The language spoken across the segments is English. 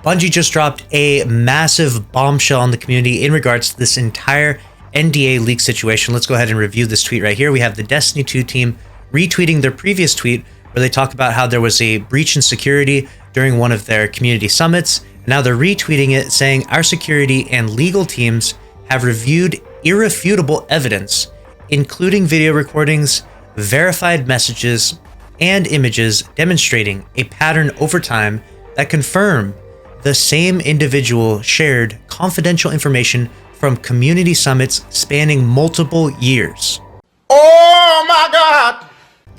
Bungie just dropped a massive bombshell on the community in regards to this entire NDA leak situation. Let's go ahead and review this tweet right here. We have the Destiny 2 team retweeting their previous tweet where they talk about how there was a breach in security during one of their community summits. Now they're retweeting it saying, our security and legal teams have reviewed irrefutable evidence, including video recordings, verified messages, and images demonstrating a pattern over time that confirm the same individual shared confidential information from community summits spanning multiple years. Oh my God!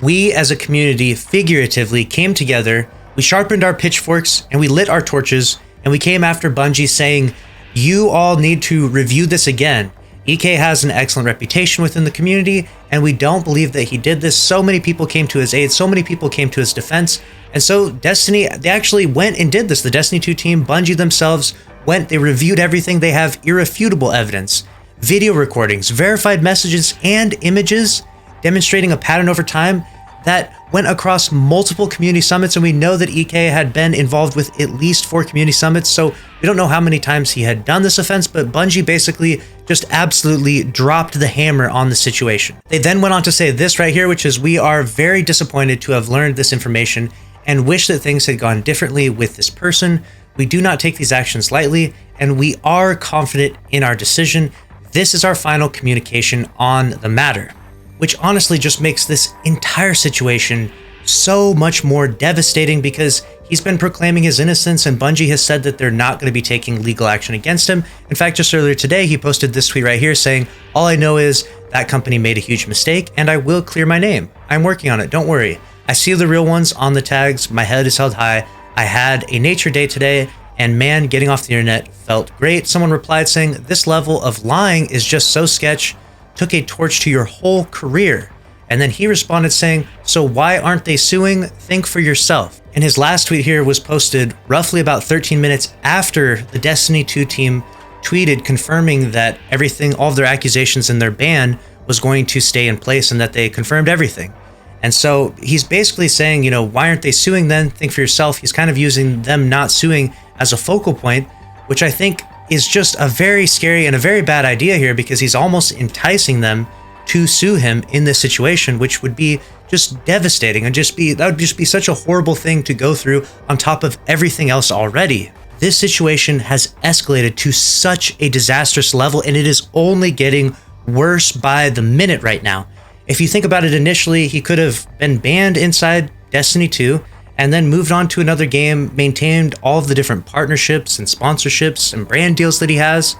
We as a community figuratively came together, we sharpened our pitchforks, and we lit our torches, and we came after Bungie saying, you all need to review this again. EK has an excellent reputation within the community, and we don't believe that he did this. So many people came to his aid, so many people came to his defense, and so Destiny, they actually went and did this. The Destiny 2 team, Bungie themselves, went, they reviewed everything. They have irrefutable evidence, video recordings, verified messages, and images demonstrating a pattern over time that went across multiple community summits, and we know that EK had been involved with at least 4 community summits, so we don't know how many times he had done this offense, but Bungie basically just absolutely dropped the hammer on the situation. They then went on to say this right here, which is, we are very disappointed to have learned this information and wish that things had gone differently with this person. We do not take these actions lightly, and we are confident in our decision. This is our final communication on the matter. Which honestly just makes this entire situation so much more devastating, because he's been proclaiming his innocence and Bungie has said that they're not going to be taking legal action against him. In fact, just earlier today, he posted this tweet right here saying, all I know is that company made a huge mistake and I will clear my name. I'm working on it, don't worry. I see the real ones on the tags, my head is held high. I had a nature day today, and man, getting off the internet felt great. Someone replied saying, this level of lying is just so sketch. Took a torch to your whole career. And then he responded saying, so why aren't they suing? Think for yourself. And his last tweet here was posted roughly about 13 minutes after the Destiny 2 team tweeted confirming that everything, all of their accusations in their ban was going to stay in place and that they confirmed everything. And so he's basically saying, why aren't they suing then? Think for yourself. He's kind of using them not suing as a focal point, which I think is just a very scary and a very bad idea here, because he's almost enticing them to sue him in this situation, which would be just devastating and that would just be such a horrible thing to go through on top of everything else already. This situation has escalated to such a disastrous level, and it is only getting worse by the minute right now. If you think about it, initially, he could have been banned inside Destiny 2, and then moved on to another game, maintained all of the different partnerships and sponsorships and brand deals that he has.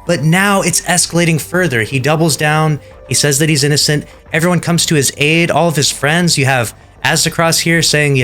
But now it's escalating further. He doubles down. He says that he's innocent. Everyone comes to his aid, all of his friends. You have Azzacross here saying,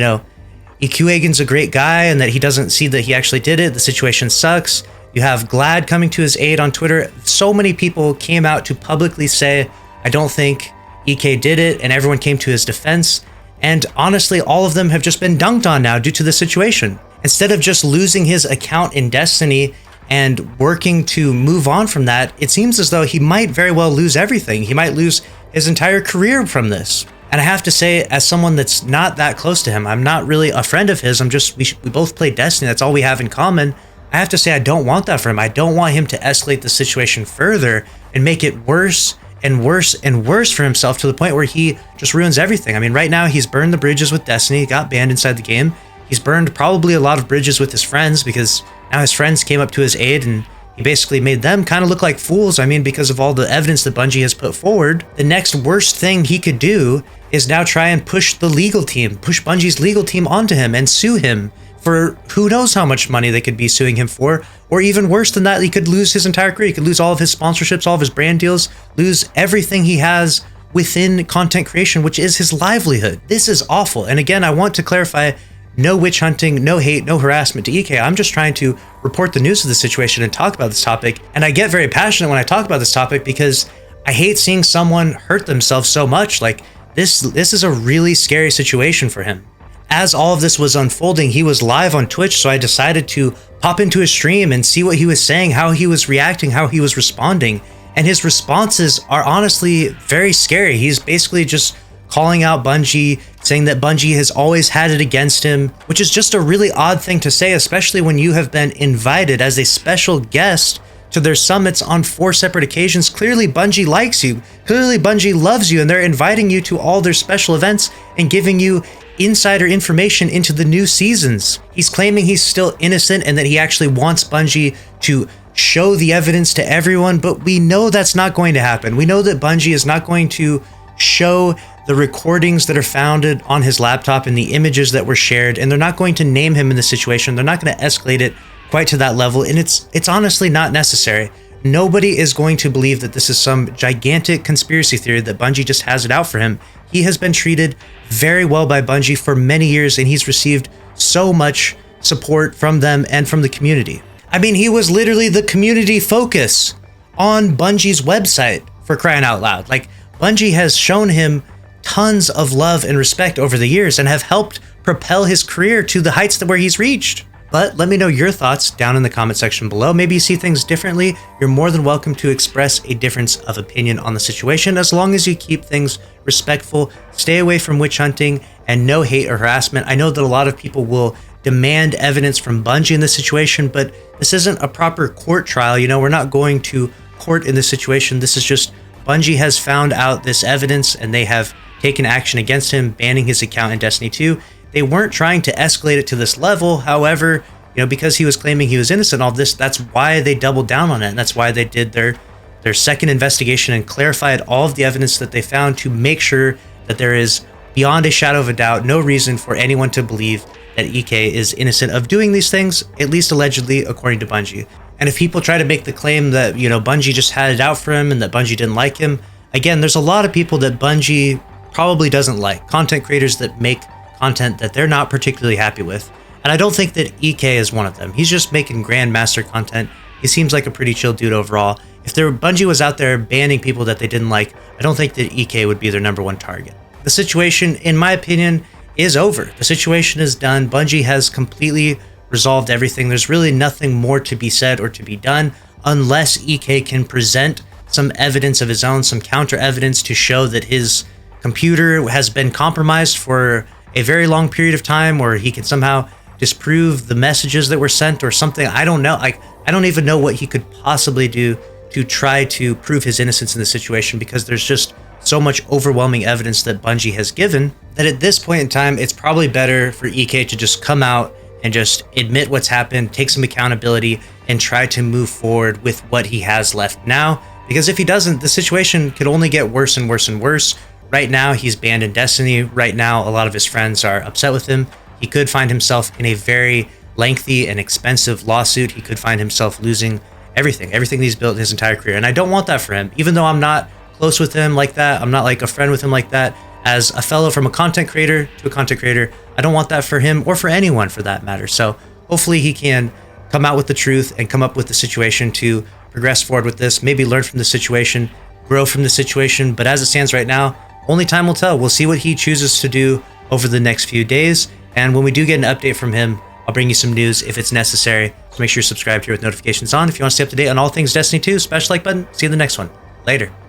EQAgan's a great guy and that he doesn't see that he actually did it. The situation sucks. You have Glad coming to his aid on Twitter. So many people came out to publicly say, I don't think EK did it, and everyone came to his defense. And honestly, all of them have just been dunked on now due to the situation. Instead of just losing his account in Destiny and working to move on from that, it seems as though he might very well lose everything. He might lose his entire career from this. And I have to say, as someone that's not that close to him, I'm not really a friend of his. We both play Destiny. That's all we have in common. I have to say, I don't want that for him. I don't want him to escalate the situation further and make it worse and worse and worse for himself, to the point where he just ruins everything. I mean, right now he's burned the bridges with Destiny, he got banned inside the game. He's burned probably a lot of bridges with his friends, because now his friends came up to his aid and he basically made them kind of look like fools. I mean, because of all the evidence that Bungie has put forward. The next worst thing he could do is now try and push Bungie's legal team onto him and sue him for who knows how much money they could be suing him for. Or even worse than that, he could lose his entire career. He could lose all of his sponsorships, all of his brand deals, lose everything he has within content creation, which is his livelihood. This is awful. And again, I want to clarify, no witch hunting, no hate, no harassment to EK. I'm just trying to report the news of the situation and talk about this topic. And I get very passionate when I talk about this topic, because I hate seeing someone hurt themselves so much. Like, this is a really scary situation for him. As all of this was unfolding, he was live on Twitch, so I decided to pop into his stream and see what he was saying, how he was reacting, how he was responding. And his responses are honestly very scary. He's basically just calling out Bungie, saying that Bungie has always had it against him, which is just a really odd thing to say, especially when you have been invited as a special guest to their summits on 4 separate occasions. Clearly Bungie likes you. Clearly Bungie loves you, and they're inviting you to all their special events and giving you insider information into the new seasons. He's claiming he's still innocent and that he actually wants Bungie to show the evidence to everyone, but we know that's not going to happen. We know that Bungie is not going to show the recordings that are founded on his laptop and the images that were shared, and they're not going to name him in the situation. They're not going to escalate it quite to that level, and it's honestly not necessary. Nobody is going to believe that this is some gigantic conspiracy theory that Bungie just has it out for him. He has been treated very well by Bungie for many years, and he's received so much support from them and from the community. I mean, he was literally the community focus on Bungie's website, for crying out loud. Like, Bungie has shown him tons of love and respect over the years and have helped propel his career to the heights where he's reached. But let me know your thoughts down in the comment section below. Maybe you see things differently. You're more than welcome to express a difference of opinion on the situation, as long as you keep things respectful, stay away from witch hunting, and no hate or harassment. I know that a lot of people will demand evidence from Bungie in this situation, but this isn't a proper court trial. You know, we're not going to court in this situation. This is just Bungie has found out this evidence and they have taken action against him, banning his account in Destiny 2. They weren't trying to escalate it to this level. However, you know, because he was claiming he was innocent, all this, that's why they doubled down on it. And that's why they did their second investigation and clarified all of the evidence that they found to make sure that there is, beyond a shadow of a doubt, no reason for anyone to believe that EK is innocent of doing these things, at least allegedly, according to Bungie. And if people try to make the claim that, you know, Bungie just had it out for him and that Bungie didn't like him, again, there's a lot of people that Bungie probably doesn't like. Content creators that make content that they're not particularly happy with. And I don't think that EK is one of them. He's just making Grandmaster content. He seems like a pretty chill dude overall. If Bungie was out there banning people that they didn't like, I don't think that EK would be their #1 target. The situation, in my opinion, is over. The situation is done. Bungie has completely resolved everything. There's really nothing more to be said or to be done unless EK can present some evidence of his own, some counter evidence to show that his computer has been compromised for a very long period of time, or he can somehow disprove the messages that were sent or something. I don't know. I don't even know what he could possibly do to try to prove his innocence in the situation, because there's just so much overwhelming evidence that Bungie has given that at this point in time, it's probably better for EK to just come out and just admit what's happened, take some accountability, and try to move forward with what he has left now. Because if he doesn't, the situation could only get worse and worse and worse. Right now, he's banned in Destiny. Right now, a lot of his friends are upset with him. He could find himself in a very lengthy and expensive lawsuit. He could find himself losing everything he's built his entire career. And I don't want that for him. Even though I'm not close with him like that, I'm not like a friend with him like that, as a fellow from a content creator to a content creator, I don't want that for him or for anyone for that matter. So hopefully he can come out with the truth and come up with the situation to progress forward with this, maybe learn from the situation, grow from the situation. But as it stands right now, only time will tell. We'll see what he chooses to do over the next few days. And when we do get an update from him, I'll bring you some news if it's necessary. So make sure you're subscribed here with notifications on if you want to stay up to date on all things Destiny 2. Smash the like button. See you in the next one. Later.